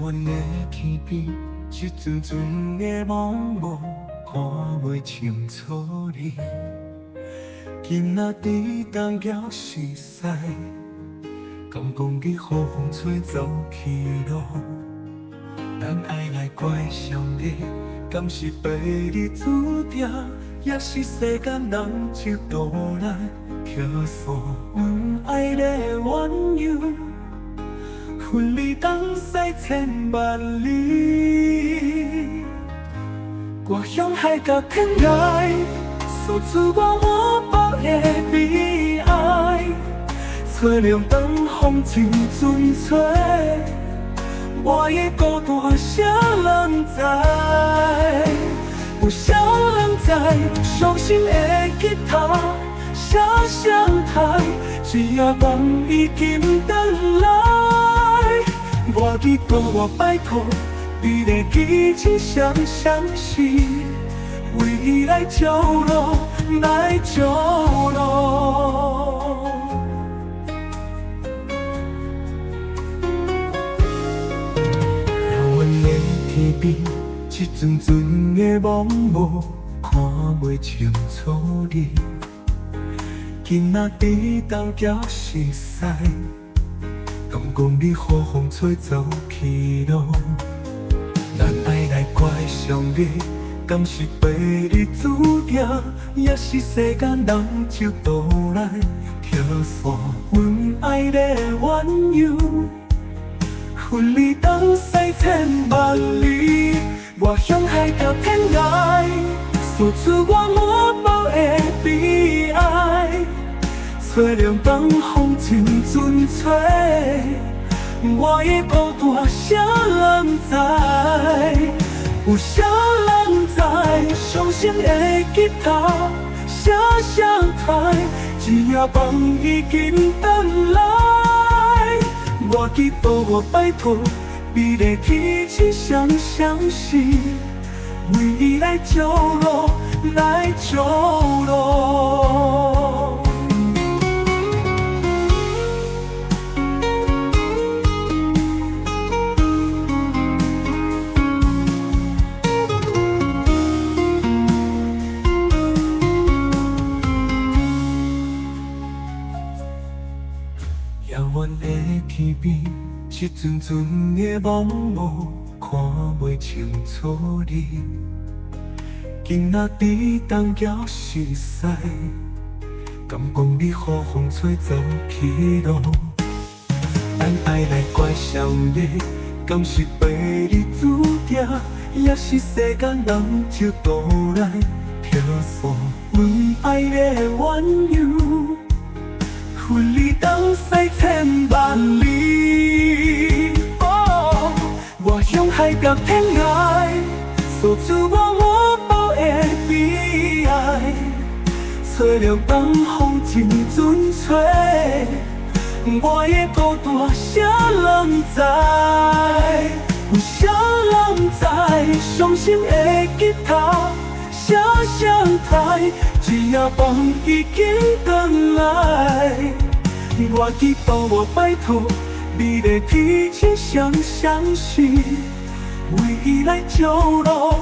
阮的天边，一阵阵的茫雾，看袂清楚你。今仔日东桥西驶，敢讲你雨风吹走去路？咱爱来怪上帝，敢是被你注定，也是世间人一道来挑唆阮爱的缘由？分离东西千万里，我向海角天涯，诉出我无报的悲哀。吹凉东风真纯粹，我的孤单谁人知？有谁人知？伤心的吉他写上台，一夜梦已经回来。我祈祷我摆脱你的激情，相思，为伊来救路，来救路。遥远的天边，一阵阵的茫雾，看袂清楚你。今仔日东桥西驶，敢讲你雨风吹走去路？咱爱来怪上帝，敢是被你注定，也是世间人一道来挑唆阮爱的缘由？分离东西千万里，我向海角天涯，诉出我无报的悲哀。吹凉东风真纯粹，我的孤单谁人知？有谁人知？伤心的吉他写上台，一夜梦已经回来。我祈祷我摆脱美丽天气，相思，为伊来救路，来救路。遥远的天边，一阵阵的茫雾，看袂清楚你。今仔日东桥西驶，敢讲你雨风吹走去路？咱爱来怪上帝，敢是被你注定，也是世间人一道来挑唆阮爱的缘由？分离东西千万里，我向海角天涯，诉出我无报的悲哀。吹凉东风真纯粹，我的孤单谁人知？有谁人知？伤心的吉他写上台，一夜梦已经回来。我祈祷我摆脱美丽天气，相思，为伊来救路，